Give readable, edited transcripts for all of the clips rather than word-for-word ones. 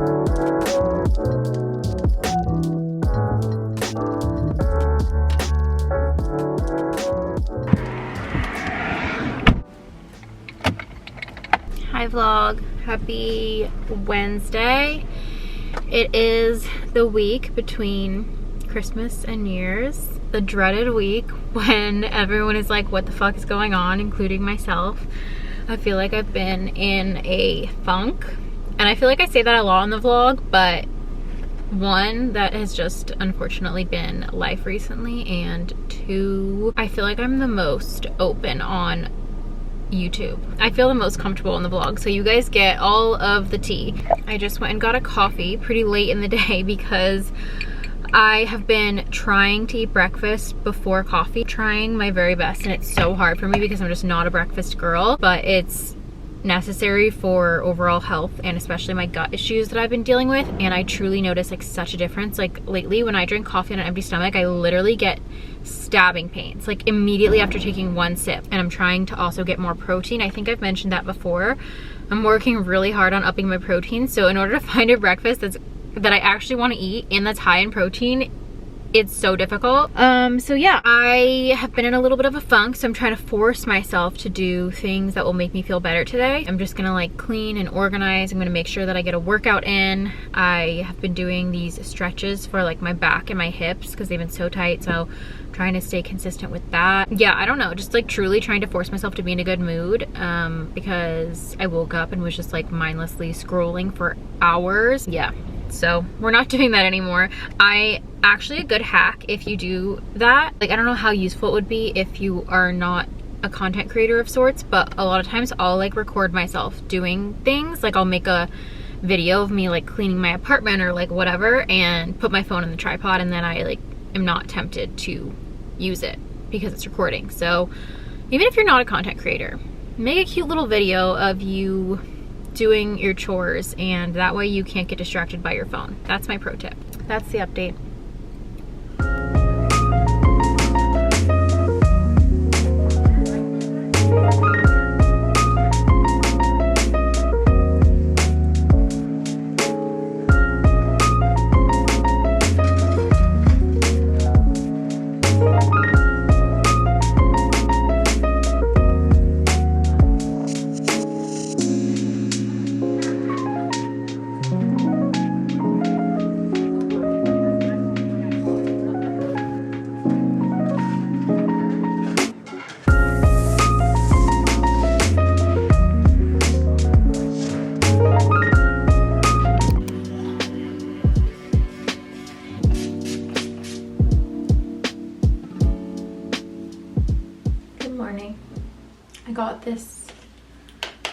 Hi vlog, happy Wednesday. It is the week between Christmas and New Year's, the dreaded week when everyone is like, what the fuck is going on, including myself. I feel like I've been in a funk, and I feel like I say that a lot in the vlog, but one, that has just unfortunately been life recently, and two, I feel like I'm the most open on YouTube. I feel the most comfortable in the vlog, so you guys get all of the tea. I just went and got a coffee pretty late in the day because I have been trying to eat breakfast before coffee, trying my very best, and it's so hard for me because I'm just not a breakfast girl, but it's necessary for overall health and especially my gut issues that I've been dealing with. And I truly notice like such a difference. Like lately when I drink coffee on an empty stomach, I literally get stabbing pains like immediately after taking one sip. And I'm trying to also get more protein. I think I've mentioned that before. I'm working really hard on upping my protein, so in order to find a breakfast that I actually want to eat and that's high in protein, it's so difficult. So yeah, I have been in a little bit of a funk, so I'm trying to force myself to do things that will make me feel better today. I'm just gonna like clean and organize. I'm gonna make sure that I get a workout in. I have been doing these stretches for like my back and my hips because they've been so tight, so I'm trying to stay consistent with that. Yeah, I don't know, just like truly trying to force myself to be in a good mood because I woke up and was just like mindlessly scrolling for hours. Yeah. So we're not doing that anymore. Actually a good hack if you do that, like I don't know how useful it would be if you are not a content creator of sorts, but a lot of times I'll like record myself doing things. Like I'll make a video of me like cleaning my apartment or like whatever and put my phone in the tripod, and then I like am not tempted to use it because it's recording. So even if you're not a content creator, make a cute little video of you doing your chores, and that way you can't get distracted by your phone. That's my pro tip. That's the update. I got this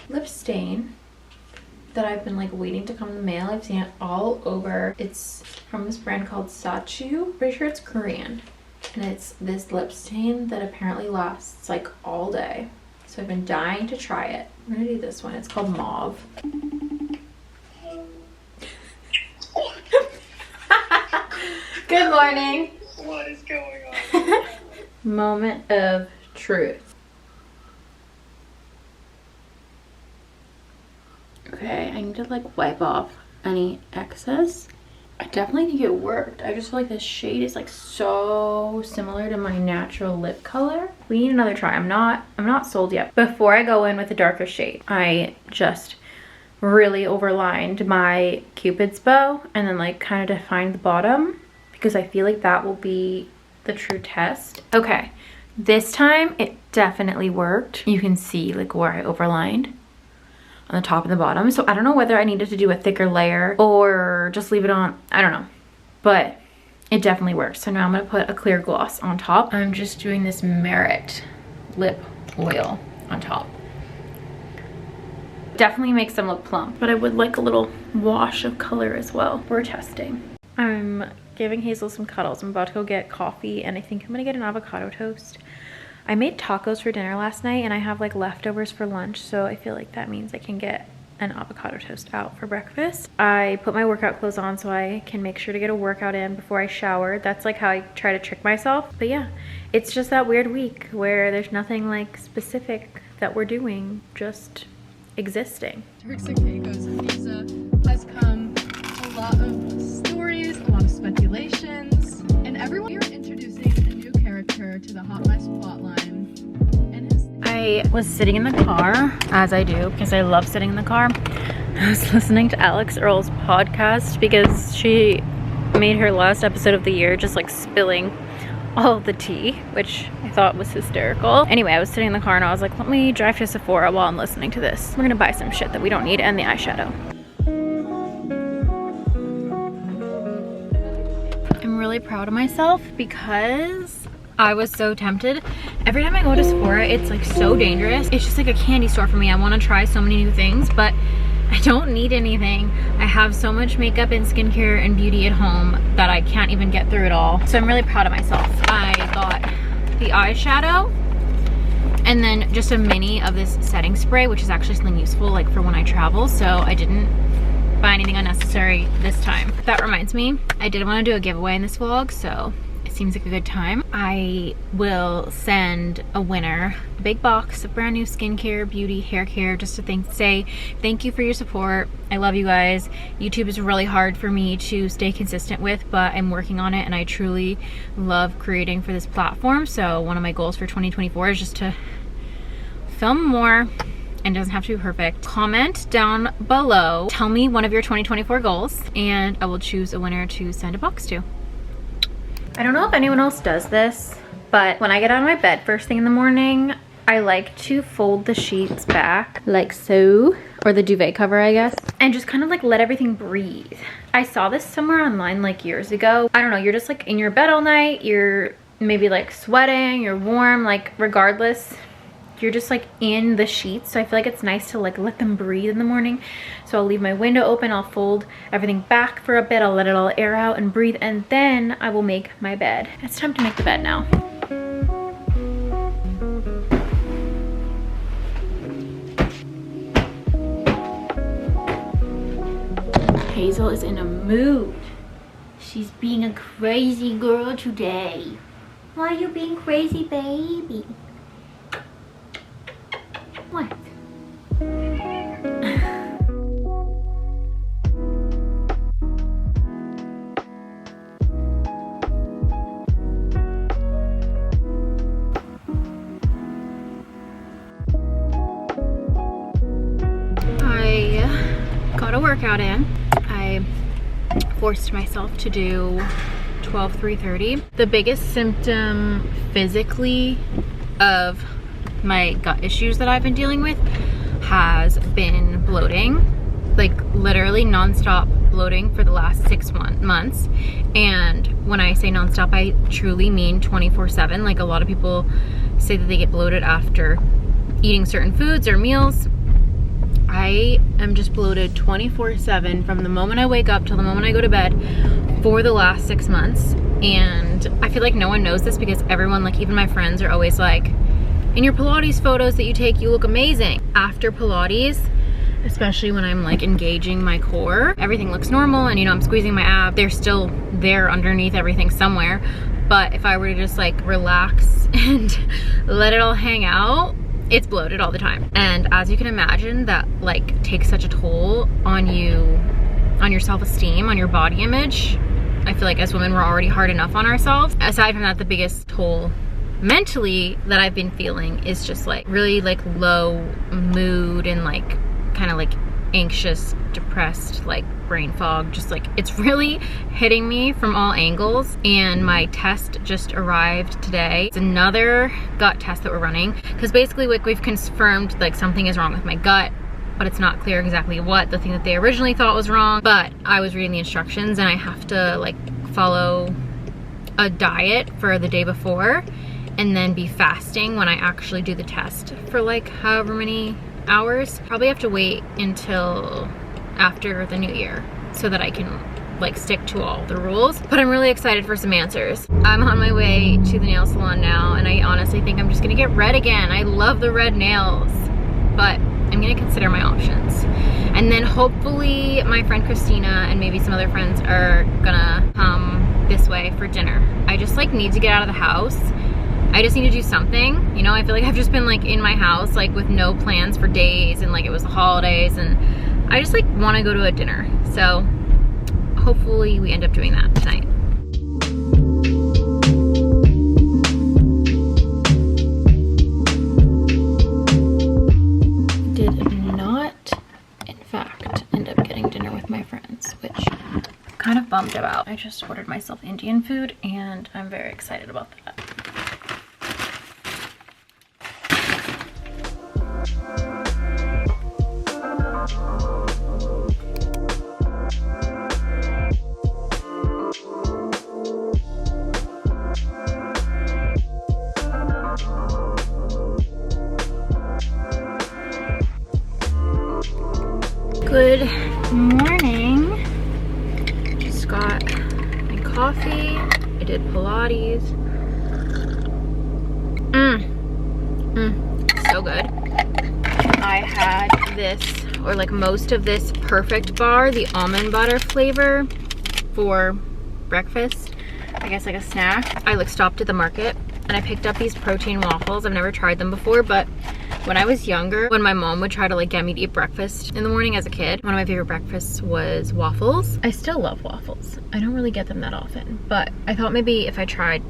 lip stain that I've been like waiting to come in the mail. I've seen it all over. It's from this brand called Sachu. Pretty sure it's Korean. And it's this lip stain that apparently lasts like all day. So I've been dying to try it. I'm gonna do this one. It's called Mauve. Good morning. What is going on? Moment of truth. Okay, I need to like wipe off any excess. I definitely think it worked. I just feel like this shade is like so similar to my natural lip color. We need another try. I'm not sold yet. Before I go in with a darker shade, I just really overlined my Cupid's bow and then like kind of defined the bottom because I feel like that will be the true test. Okay, this time it definitely worked. You can see like where I overlined on the top and the bottom. So I don't know whether I needed to do a thicker layer or just leave it on. I don't know, but it definitely works. So now I'm gonna put a clear gloss on top. I'm just doing this Merit lip oil on top. Definitely makes them look plump, but I would like a little wash of color as well. We're testing. I'm giving Hazel some cuddles. I'm about to go get coffee, and I think I'm gonna get an avocado toast. I made tacos for dinner last night and I have like leftovers for lunch, so I feel like that means I can get an avocado toast out for breakfast. I put my workout clothes on so I can make sure to get a workout in before I shower. That's like how I try to trick myself. But yeah, it's just that weird week where there's nothing like specific that we're doing, just existing. Turks and Caicos, a visa has come lot of stories, a lot of speculations, and everyone here introducing a new character to the Hot Mess plotline. And I was sitting in the car, as I do, because I love sitting in the car. I was listening to Alex Earl's podcast because she made her last episode of the year just like spilling all of the tea, which I thought was hysterical. Anyway, I was sitting in the car and I was like, let me drive to Sephora while I'm listening to this. We're gonna buy some shit that we don't need and the eyeshadow. I'm really proud of myself because I was so tempted. Every time I go to Sephora, it's like so dangerous. It's just like a candy store for me. I want to try so many new things, but I don't need anything. I have so much makeup and skincare and beauty at home that I can't even get through it all. So I'm really proud of myself. I got the eyeshadow and then just a mini of this setting spray, which is actually something useful like for when I travel. So I didn't buy anything unnecessary this time. That reminds me, I did want to do a giveaway in this vlog, so it seems like a good time. I will send a winner a big box of brand new skincare, beauty, hair care, just to say thank you for your support. I love you guys. YouTube is really hard for me to stay consistent with, but I'm working on it and I truly love creating for this platform. So one of my goals for 2024 is just to film more, and it doesn't have to be perfect. Comment down below, tell me one of your 2024 goals, and I will choose a winner to send a box to. I don't know if anyone else does this, but when I get out of my bed first thing in the morning, I like to fold the sheets back like so, or the duvet cover, I guess, and just kind of like let everything breathe. I saw this somewhere online like years ago. I don't know, you're just like in your bed all night, you're maybe like sweating, you're warm, like regardless, you're just like in the sheets. So I feel like it's nice to like let them breathe in the morning. So I'll leave my window open, I'll fold everything back for a bit, I'll let it all air out and breathe, and then I will make my bed. It's time to make the bed now. Hazel is in a mood. She's being a crazy girl today. Why are you being crazy, baby? What? I got a workout in. I forced myself to do 12-3-30. The biggest symptom physically of my gut issues that I've been dealing with has been bloating, like literally nonstop bloating for the last 6 months. And when I say nonstop, I truly mean 24/7. Like a lot of people say that they get bloated after eating certain foods or meals. I am just bloated 24/7 from the moment I wake up till the moment I go to bed for the last 6 months. And I feel like no one knows this because everyone, like even my friends, are always like, in your Pilates photos that you take, you look amazing. After Pilates, especially when I'm like engaging my core, everything looks normal, and you know, I'm squeezing my ab. They're still there underneath everything somewhere. But if I were to just like relax and let it all hang out, it's bloated all the time. And as you can imagine, that like takes such a toll on you, on your self-esteem, on your body image. I feel like as women, we're already hard enough on ourselves. Aside from that, the biggest toll mentally that I've been feeling is just like really like low mood and like kind of like anxious, depressed, like brain fog. Just like it's really hitting me from all angles. And my test just arrived today. It's another gut test that we're running because basically like we've confirmed like something is wrong with my gut, but it's not clear exactly what. The thing that they originally thought was wrong, but I was reading the instructions and I have to like follow a diet for the day before and then be fasting when I actually do the test for like however many hours. Probably have to wait until after the new year so that I can like stick to all the rules. But I'm really excited for some answers. I'm on my way to the nail salon now, and I honestly think I'm just gonna get red again. I love the red nails, but I'm gonna consider my options. And then hopefully my friend Christina and maybe some other friends are gonna come this way for dinner. I just like need to get out of the house. I just need to do something, you know. I feel like I've just been like in my house like with no plans for days, and like it was the holidays, and I just like want to go to a dinner. So hopefully we end up doing that tonight. Did not, in fact, end up getting dinner with my friends, which I'm kind of bummed about. I just ordered myself Indian food and I'm very excited about that. Good morning. Just got my coffee. I did Pilates. So good. I had this, or like most of this Perfect Bar, the almond butter flavor, for breakfast. I guess like a snack. I like stopped at the market and I picked up these protein waffles. I've never tried them before, but when I was younger, when my mom would try to like get me to eat breakfast in the morning as a kid, one of my favorite breakfasts was waffles. I still love waffles. I don't really get them that often, but I thought maybe if I tried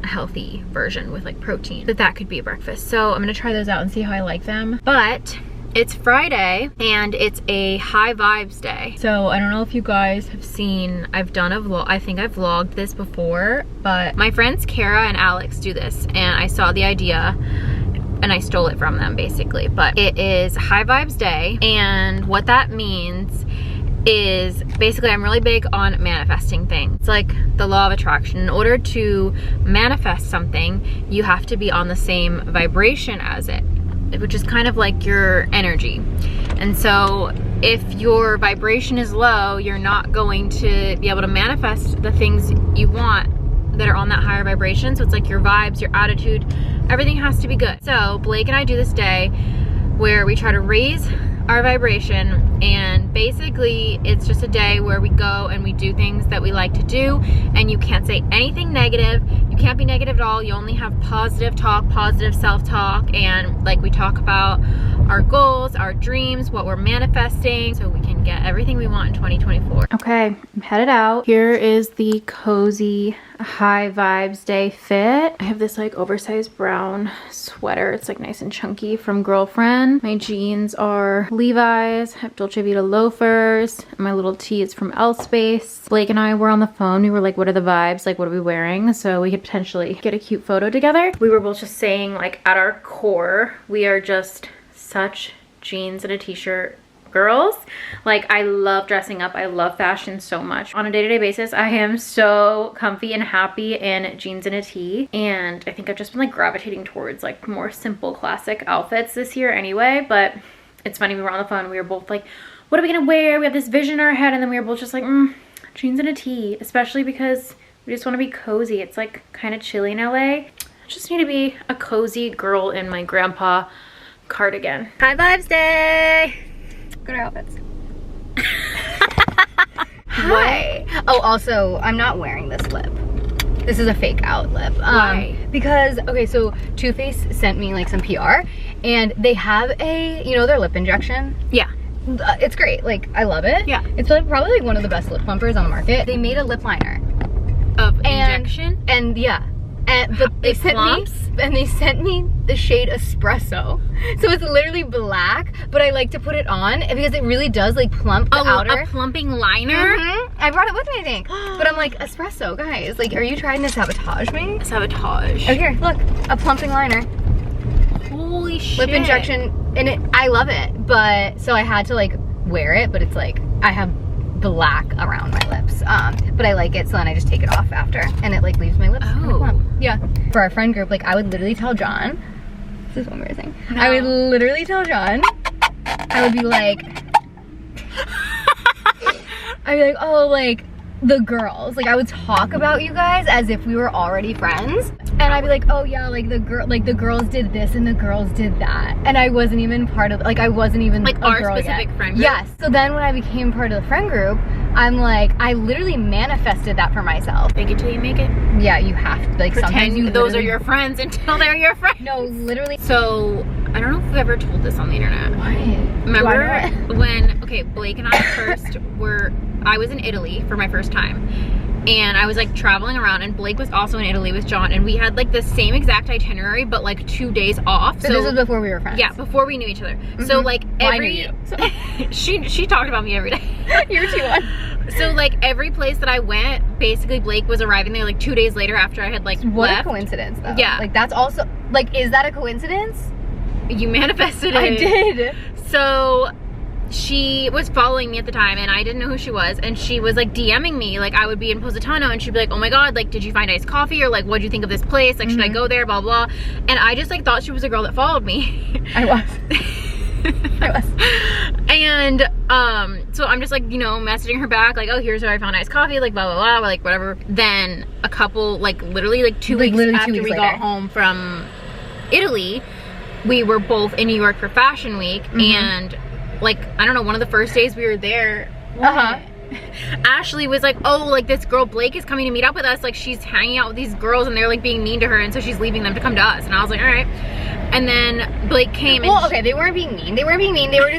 a healthy version with like protein, that could be a breakfast. So I'm gonna try those out and see how I like them. But it's Friday and it's a high vibes day. So I don't know if you guys have seen, I've done a vlog, I think I've vlogged this before, but my friends Kara and Alex do this and I saw the idea and I stole it from them basically. But it is high vibes day, and what that means is basically I'm really big on manifesting things. It's like the law of attraction. In order to manifest something, you have to be on the same vibration as it, which is kind of like your energy. And so if your vibration is low, you're not going to be able to manifest the things you want that are on that higher vibration. So it's like your vibes, your attitude, everything has to be good. So Blake and I do this day where we try to raise our vibration, and basically it's just a day where we go and we do things that we like to do, and you can't say anything negative. You can't be negative at all. You only have positive talk, positive self-talk, and like we talk about our goals, our dreams, what we're manifesting, so we can get everything we want in 2024. Okay, I'm headed out. Here is the cozy high vibes day fit. I have this like oversized brown sweater. It's like nice and chunky from Girlfriend. My jeans are Levi's. I have Dolce Vita loafers. And my little tee is from L-Space. Blake and I were on the phone. We were like, what are the vibes? Like, what are we wearing? So we could potentially get a cute photo together. We were both just saying, like, at our core, we are just such jeans and a t-shirt girls. Like, I love dressing up. I love fashion so much. On a day-to-day basis, I am so comfy and happy in jeans and a tee. And I think I've just been like gravitating towards like more simple classic outfits this year anyway. But it's funny, we were on the phone, we were both like, what are we gonna wear? We have this vision in our head, and then we were both just like, jeans and a tee, especially because we just want to be cozy. It's like kind of chilly in LA. I just need to be a cozy girl in my grandpa cardigan. High vibes day. Good outfits. Hi. Oh, also, I'm not wearing this lip. This is a fake out lip. Why? Because, okay, so Too Faced sent me like some PR, and they have a, you know, their lip injection. Yeah. It's great. Like, I love it. Yeah. It's like probably like one of the best lip plumpers on the market. They made a lip liner. Of injection? And yeah. But they sent me the shade espresso, so it's literally black, but I like to put it on because it really does like plump the outer. A plumping liner? I brought it with me, I think. But I'm like, espresso, guys, like, are you trying to sabotage me? Sabotage. Oh, here, look, a plumping liner. Holy shit. Lip injection, and I love it, but so I had to like wear it, but it's like I have black around my lips, but I like it, so then I just take it off after, and it like leaves my lips kind of plump. Yeah. For our friend group, like, I would literally tell John, this is one weird thing. No. I would literally tell John, I would be like, I'd be like, oh, like, the girls, like, I would talk about you guys as if we were already friends, and I'd be like, oh yeah, like the girls did this and the girls did that, and I wasn't even part of, like, I wasn't even like our specific friend group. Yes. So then when I became part of the friend group, I'm like, I literally manifested that for myself. Fake it till you make it. Yeah, you have to, like, pretend those are your friends until they're your friends. No, literally. So I don't know if we've ever told this on the internet. Why? Remember when, okay, Blake and I first were I was in Italy for my first time. And I was like traveling around, and Blake was also in Italy with John, and we had like the same exact itinerary, but like 2 days off. So this was before we were friends. Yeah, before we knew each other. So like Well, I knew you, so. she talked about me every day. You're 2-1. So like every place that I went, basically Blake was arriving there like 2 days later after I had like What left. a coincidence, though. Yeah. Like that's also like, is that a coincidence? You manifested it. I did. So she was following me at the time, and I didn't know who she was, and she was like DMing me, like I would be in Positano, and she'd be like, oh my god, like did you find iced coffee, or like what'd you think of this place, like should I go there, blah blah. And I just like thought she was a girl that followed me. I was. I was. And so I'm just like, you know, messaging her back like, oh, here's where I found iced coffee, like blah blah blah, like whatever. Then a couple, like literally like 2 weeks literally 2 after weeks we later. got home from Italy, we were both in New York for Fashion Week, and like I don't know, one of the first days we were there, Ashley was like, oh, like this girl Blake is coming to meet up with us, like she's hanging out with these girls and they're like being mean to her, and so she's leaving them to come to us. And I was like, all right. And then Blake came and Well, okay, they weren't being mean. They weren't being mean. They were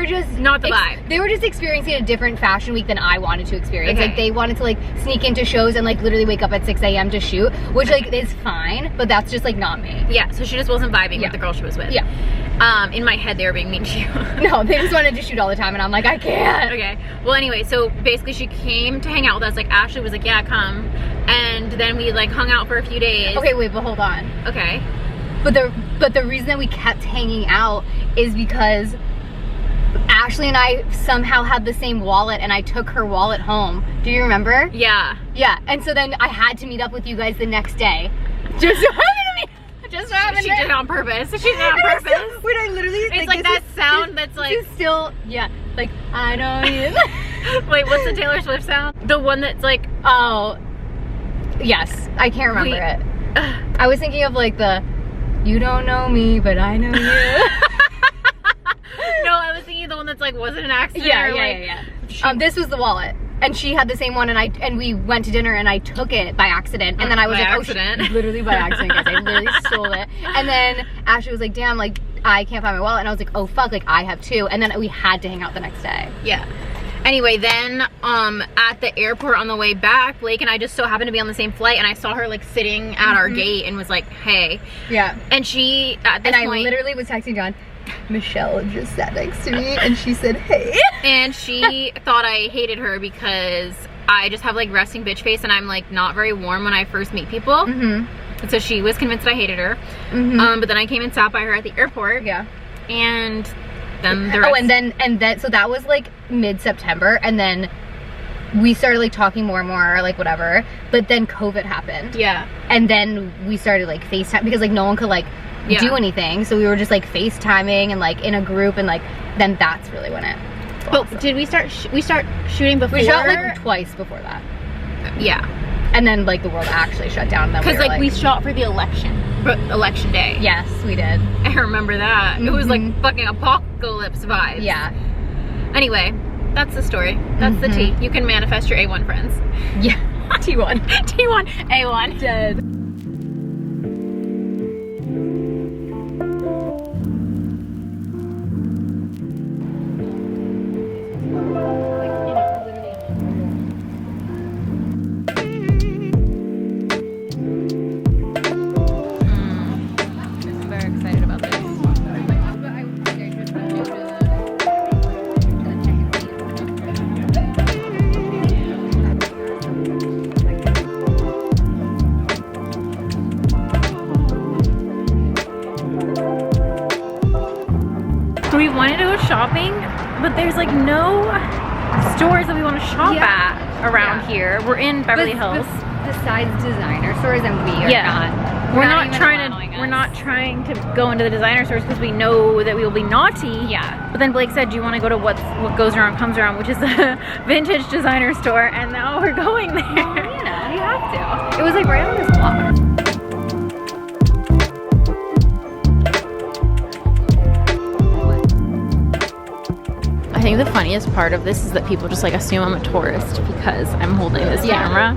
just Not the vibe. They were just experiencing a different fashion week than I wanted to experience. Okay. Like they wanted to like sneak into shows and like literally wake up at 6 a.m. to shoot, which like is fine, but that's just like not me. yeah, so she just wasn't vibing Yeah. with the girl she was with. Yeah. In my head they were being mean to you. No, they just wanted to shoot all the time, and I'm like, I can't. Okay. Well, anyway, so basically she came to hang out with us. Like Ashley was like, yeah, come. And then we like hung out for a few days. Okay, wait, but hold on. Okay. But the reason that we kept hanging out is because Ashley and I somehow had the same wallet, and I took her wallet home. Do you remember? Yeah. Yeah, and so then I had to meet up with you guys the next day. Just so happened to me. Just so happened She to did it on purpose. She did it on purpose. Wait, I literally. It's like that sound that's like. This is still, yeah, like I know you. Wait, what's the Taylor Swift sound? The one that's like. Oh, yes, I can't remember Wait. it. I was thinking of like the, you don't know me, but I know you. No, I was thinking the one that's like, was it an accident? Yeah, or, yeah, like, yeah. This was the wallet, and she had the same one, and we went to dinner, and I took it by accident, and then I was By like, accident. oh, literally by accident, guys, I literally stole it. And then Ashley was like, damn, like I can't find my wallet, and I was like, oh fuck, like I have too. And then we had to hang out the next day. Yeah. Anyway, then at the airport on the way back, Blake and I just so happened to be on the same flight, and I saw her like sitting at our gate and was like, hey. Yeah. And she at this And I point, literally was texting John, Michelle just sat next to me, and she said, hey. and she thought I hated her because I just have like resting bitch face, and I'm like not very warm when I first meet people. And so she was convinced that I hated her. But then I came and sat by her at the airport. Yeah. And then the rest. Oh, and then so that was like mid-September, and then we started like talking more and more, like whatever. But then COVID happened. Yeah. And then we started like FaceTime, because like no one could like do anything, so we were just like FaceTiming and like in a group, and like then that's really when it But did we start shooting before? we shot like twice before that, Yeah. and then like the world actually shut down, and then Because we were, like we shot for the election day. yes, we did. I remember that. It was like fucking apocalypse vibes. Yeah. Anyway, that's the story. That's the tea. You can manifest your A1 friends. Yeah. T1. T1, A1. Dead. I'm very excited about this. We wanted to go shopping, but there's like no stores that we want to shop at around here. We're in Beverly Hills. Besides designer stores, and we are not. We're not even trying allowing to. us. We're not trying to go into the designer stores because we know that we will be naughty. Yeah. But then Blake said, "Do you want to go to what goes around comes around," which is a vintage designer store, and now we're going there. You know, you have to. It was like right on this block. I think the funniest part of this is that people just like assume I'm a tourist because I'm holding this camera.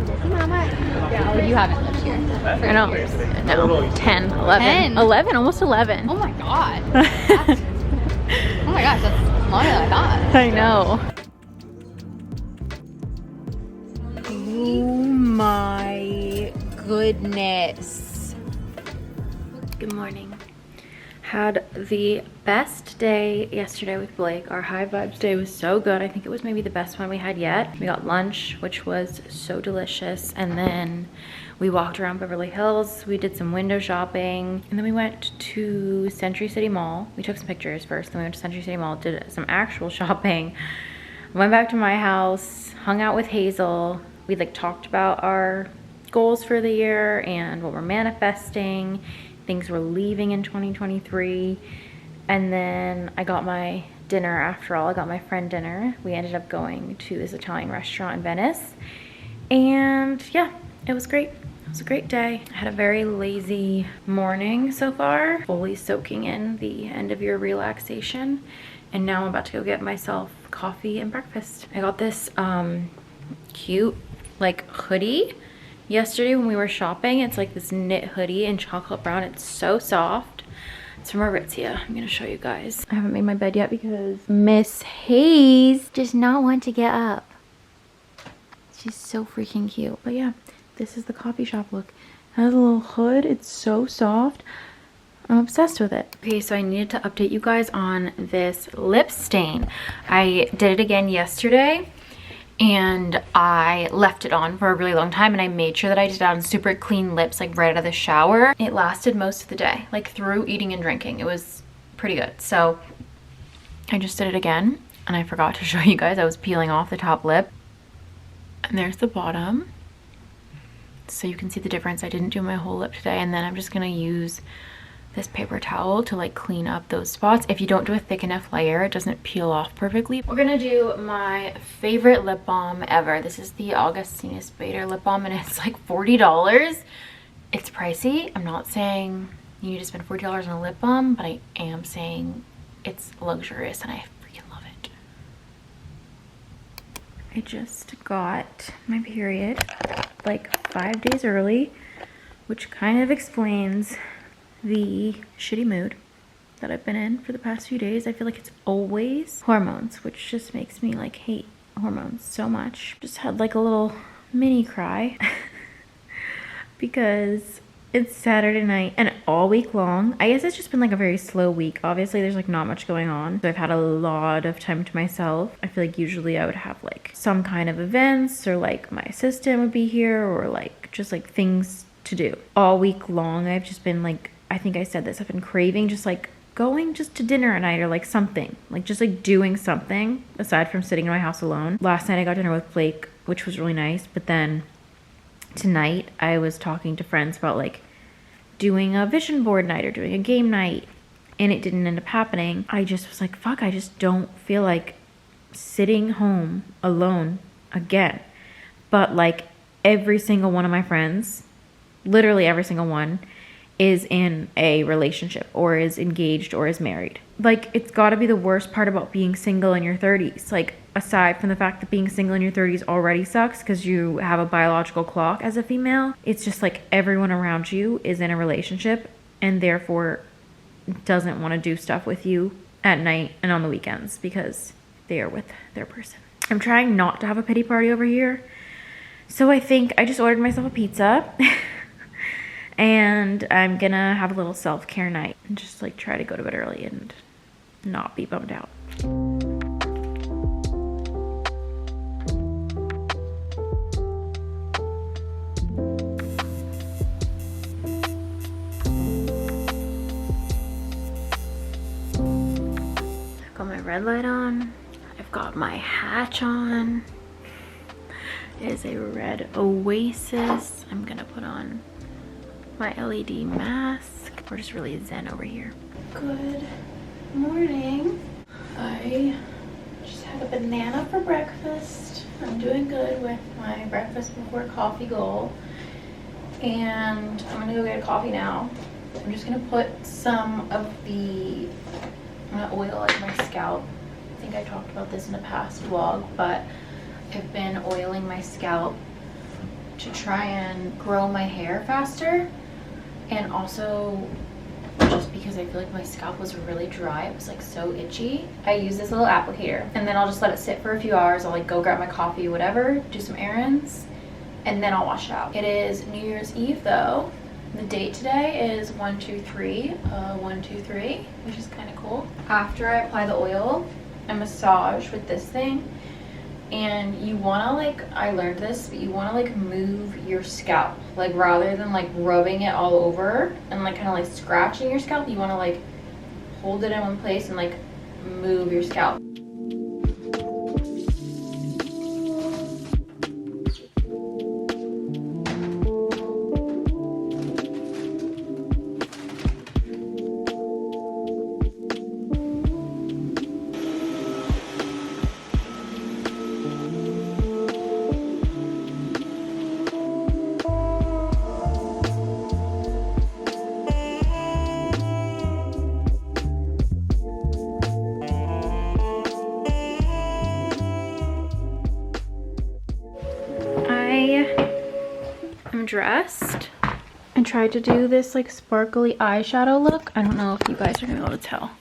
Yeah, well, you haven't lived here. I know. No. 10, 11. 10? 11, almost 11. Oh my god. That's, oh my gosh, that's longer than I thought. I know. my goodness. Good morning. Had the best day yesterday with Blake. Our high vibes day was so good. I think it was maybe the best one we had yet. We got lunch, which was so delicious, and then we walked around Beverly Hills. We did some window shopping, and then we went to Century City Mall. We took some pictures first, then we went to Century City Mall, did some actual shopping, went back to my house, hung out with Hazel. We like talked about our goals for the year and what we're manifesting, things we're leaving in 2023. And then I got my dinner after all. I got my friend dinner. We ended up going to this Italian restaurant in Venice. And yeah, it was great. It was a great day. I had a very lazy morning so far, fully soaking in the end of year relaxation. And now I'm about to go get myself coffee and breakfast. I got this cute like hoodie yesterday when we were shopping. It's like this knit hoodie in chocolate brown. It's so soft. It's from Aritzia. I'm gonna show you guys. I haven't made my bed yet because Miss Hayes does not want to get up. She's so freaking cute. But yeah, this is the coffee shop look. It has a little hood. It's so soft. I'm obsessed with it. Okay, so I needed to update you guys on this lip stain. I did it again yesterday, and I left it on for a really long time, and I made sure that I did it on super clean lips like right out of the shower. It lasted most of the day, like through eating and drinking. It was pretty good. So I just did it again, and I forgot to show you guys. I was peeling off the top lip, and there's the bottom, so you can see the difference. I didn't do my whole lip today. And then I'm just gonna use this paper towel to like clean up those spots. If you don't do a thick enough layer, it doesn't peel off perfectly. We're gonna do my favorite lip balm ever. This is the Augustinus Bader lip balm, and it's like $40. It's pricey. I'm not saying you need to spend $40 on a lip balm, but I am saying it's luxurious and I freaking love it. I just got my period like 5 days early, which kind of explains the shitty mood that I've been in for the past few days. I feel like it's always hormones, which just makes me like hate hormones so much. Just had like a little mini cry because it's Saturday night and all week long. I guess it's just been like a very slow week. Obviously there's like not much going on, so I've had a lot of time to myself. I feel like usually I would have like some kind of events, or like my assistant would be here, or like just like things to do. All week long I've just been like, I think I said this, I've been craving just like going just to dinner at night, or like something, like just like doing something aside from sitting in my house alone. Last night I got dinner with Blake, which was really nice, but then tonight I was talking to friends about like doing a vision board night or doing a game night, and it didn't end up happening. I just was like, fuck, I just don't feel like sitting home alone again. But like every single one of my friends, literally every single one, is in a relationship or is engaged or is married. Like, it's got to be the worst part about being single in your 30s. Like, aside from the fact that being single in your 30s already sucks because you have a biological clock as a female, it's just like everyone around you is in a relationship and therefore doesn't want to do stuff with you at night and on the weekends because they are with their person. I'm trying not to have a pity party over here, so I think I just ordered myself a pizza and I'm gonna have a little self-care night and just like try to go to bed early and not be bummed out. I've got my red light on. I've got my hatch on. It is a red Oasis. I'm gonna put on my LED mask. We're just really zen over here. Good morning. I just had a banana for breakfast. I'm doing good with my breakfast before coffee goal. And I'm gonna go get a coffee now. I'm just gonna put some of the, I'm gonna oil like my scalp. I think I talked about this in a past vlog, but I've been oiling my scalp to try and grow my hair faster. And also just because I feel like my scalp was really dry, it was like so itchy. I use this little applicator and then I'll just let it sit for a few hours. I'll like go grab my coffee, whatever, do some errands, and then I'll wash it out. It is New Year's Eve though. The date today is 123, 123, which is kind of cool. After I apply the oil, I massage with this thing, and you want to like, I learned this, but you want to like move your scalp, like rather than like rubbing it all over and like kind of like scratching your scalp, you want to like hold it in one place and like move your scalp. I'm dressed. I tried to do this like sparkly eyeshadow look. I don't know if you guys are gonna be able to tell.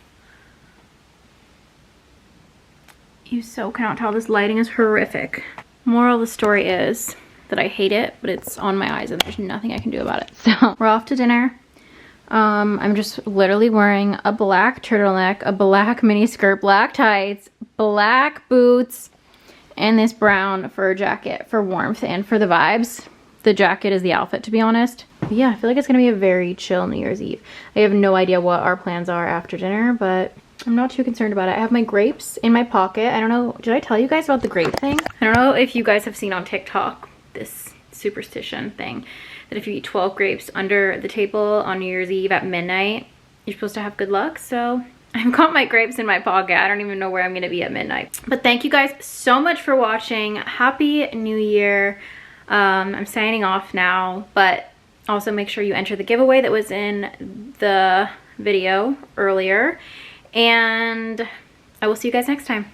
You so cannot tell. This lighting is horrific. Moral of the story is that I hate it, but it's on my eyes and there's nothing I can do about it. So we're off to dinner. I'm just literally wearing a black turtleneck, a black mini skirt, black tights, black boots, and this brown fur jacket for warmth and for the vibes. The jacket is the outfit, to be honest. But yeah, I feel like it's gonna be a very chill New Year's Eve. I have no idea what our plans are after dinner, but I'm not too concerned about it. I have my grapes in my pocket. I don't know, did I tell you guys about the grape thing? I don't know if you guys have seen on TikTok this superstition thing that if you eat 12 grapes under the table on New Year's Eve at midnight, you're supposed to have good luck. So I've got my grapes in my pocket. I don't even know where I'm gonna be at midnight. But thank you guys so much for watching. Happy New Year. I'm signing off now, but also make sure you enter the giveaway that was in the video earlier, and I will see you guys next time.